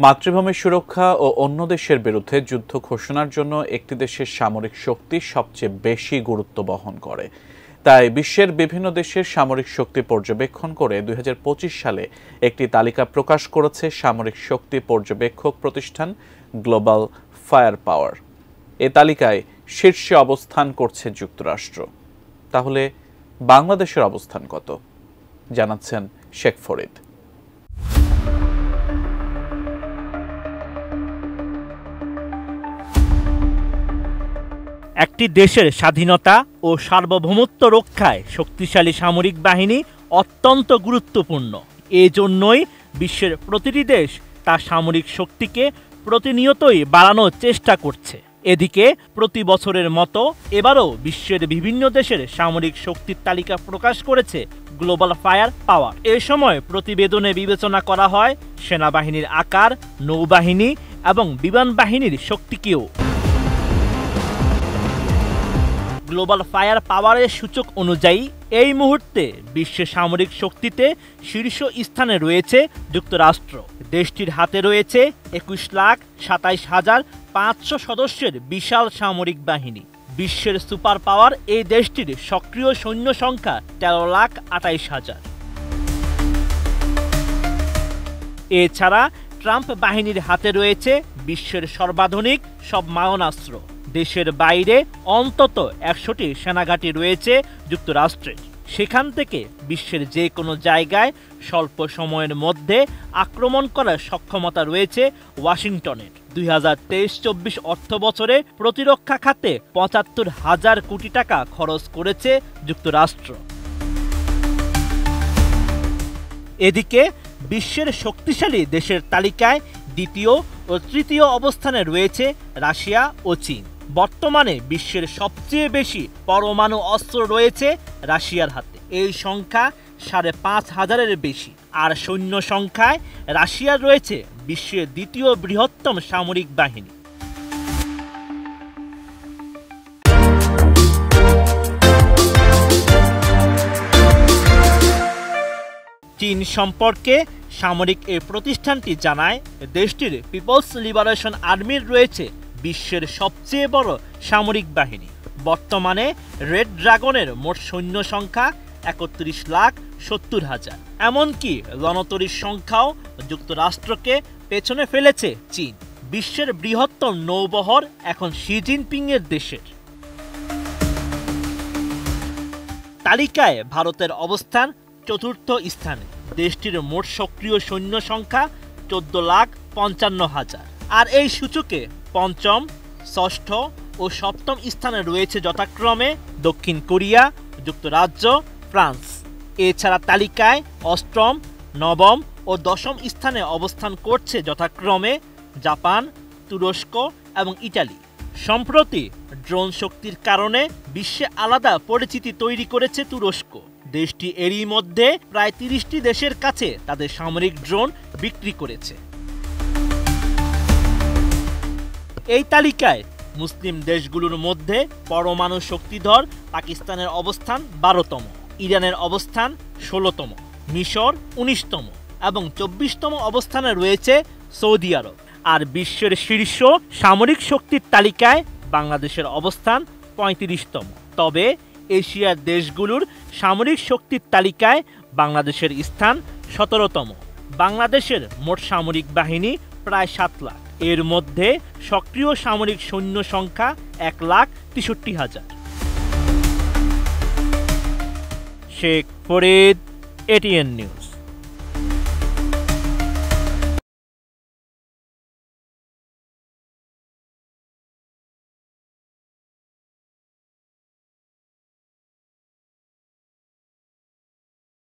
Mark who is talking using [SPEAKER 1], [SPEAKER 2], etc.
[SPEAKER 1] মাতৃভূমি সুরক্ষা ও অন্য দেশের বিরুদ্ধে যুদ্ধ ঘোষণার জন্য একটি দেশের সামরিক শক্তি সবচেয়ে বেশি গুরুত্ব বহন করে। তাই বিশ্বের বিভিন্ন দেশের সামরিক শক্তি পর্যবেক্ষণ করে ২০২৫ সালে একটি তালিকা প্রকাশ করেছে সামরিক শক্তি পর্যবেক্ষক প্রতিষ্ঠান গ্লোবাল ফায়ার পাওয়ার। এ তালিকায় শীর্ষে অবস্থান করছে যুক্তরাষ্ট্র। তাহলে বাংলাদেশের অবস্থান কত, জানাচ্ছেন শেখ ফরিদ।
[SPEAKER 2] একটি দেশের স্বাধীনতা ও সার্বভৌমত্ব রক্ষায় শক্তিশালী সামরিক বাহিনী অত্যন্ত গুরুত্বপূর্ণ। এজন্যই বিশ্বের প্রতিটি দেশ তার সামরিক শক্তিকে প্রতিনিয়তই বাড়ানোর চেষ্টা করছে। এদিকে প্রতি বছরের মতো এবারও বিশ্বের বিভিন্ন দেশের সামরিক শক্তির তালিকা প্রকাশ করেছে গ্লোবাল ফায়ার পাওয়ার। এ সময় প্রতিবেদনে বিবেচনা করা হয় সেনাবাহিনীর আকার, নৌবাহিনী এবং বিমান বাহিনীর শক্তিকেও। গ্লোবাল ফায়ার পাওয়ারের সূচক অনুযায়ী এই মুহূর্তে বিশ্বের সামরিক শক্তিতে শীর্ষ স্থানে রয়েছে যুক্তরাষ্ট্র। দেশটির হাতে রয়েছে ২১,২৭,৫০০ সদস্যের বিশাল সামরিক বাহিনী। বিশ্বের সুপার পাওয়ার এই দেশটির সক্রিয় সৈন্য সংখ্যা ১৩,২৮,০০০। এছাড়া ট্রাম্প বাহিনীর হাতে রয়েছে বিশ্বের সর্বাধুনিক সব মারণাস্ত্র। দেশের বাইরে অন্তত ১০০টি সেনাঘাঁটি রয়েছে যুক্তরাষ্ট্রের। সেখান থেকে বিশ্বের যে কোনো জায়গায় স্বল্প সময়ের মধ্যে আক্রমণ করার সক্ষমতা রয়েছে ওয়াশিংটনের। ২০২৩-২৪ অর্থ বছরে প্রতিরক্ষা খাতে ৭৫,০০০ কোটি টাকা খরচ করেছে যুক্তরাষ্ট্র। এদিকে বিশ্বের শক্তিশালী দেশের তালিকায় দ্বিতীয় ও তৃতীয় অবস্থানে রয়েছে রাশিয়া ও চীন। বর্তমানে বিশ্বের সবচেয়ে বেশি পরমাণু অস্ত্র রয়েছে রাশিয়ার হাতে। এই সংখ্যা ৫,৫০০-এর বেশি। আর সৈন্য সংখ্যায় রাশিয়ার রয়েছে বিশ্বের দ্বিতীয় বৃহত্তম সামরিক বাহিনী। চীন সম্পর্কে সামরিক এই প্রতিষ্ঠানটি জানায়, দেশটির পিপলস লিবারেশন আর্মির রয়েছে বিশ্বের সবচেয়ে বড় সামরিক বাহিনী। বর্তমানে রেড ড্রাগনের মোট সৈন্য সংখ্যা ৩১,৭০,০০০। এমনকি রণতরীর সংখ্যাও যুক্তরাষ্ট্রকে পেছনে ফেলেছে চীন। বিশ্বের বৃহত্তম নৌবহর এখন শি জিনপিং এর দেশের। তালিকায় ভারতের অবস্থান চতুর্থ স্থানে। দেশটির মোট সক্রিয় সৈন্য সংখ্যা ১৪,৫৫,০০০। আর এই সূচকে পঞ্চম, ষষ্ঠ ও সপ্তম স্থানে রয়েছে যথাক্রমে দক্ষিণ কোরিয়া, যুক্তরাজ্য, ফ্রান্স। এছাড়া তালিকায় অষ্টম, নবম ও দশম স্থানে অবস্থান করছে যথাক্রমে জাপান, তুরস্ক এবং ইটালি। সম্প্রতি ড্রোন শক্তির কারণে বিশ্বে আলাদা পরিচিতি তৈরি করেছে তুরস্ক। দেশটি এরই মধ্যে প্রায় ৩০টি দেশের কাছে তাদের সামরিক ড্রোন বিক্রি করেছে। এই তালিকায় মুসলিম দেশগুলোর মধ্যে পরমাণু শক্তিধর পাকিস্তানের অবস্থান ১২তম, ইরানের অবস্থান ১৬তম, মিশর ১৯তম এবং ২৪তম অবস্থানে রয়েছে সৌদি আরব। আর বিশ্বের শীর্ষ সামরিক শক্তির তালিকায় বাংলাদেশের অবস্থান ৩৫তম। তবে এশিয়ার দেশগুলোর সামরিক শক্তির তালিকায় বাংলাদেশের স্থান ১৭তম। বাংলাদেশের মোট সামরিক বাহিনী প্রায় ৭ লাখ। এর মধ্যে সক্রিয় সামরিক সৈন্য সংখ্যা ১,৬৩,০০০। Sheikh Farid, ATN news.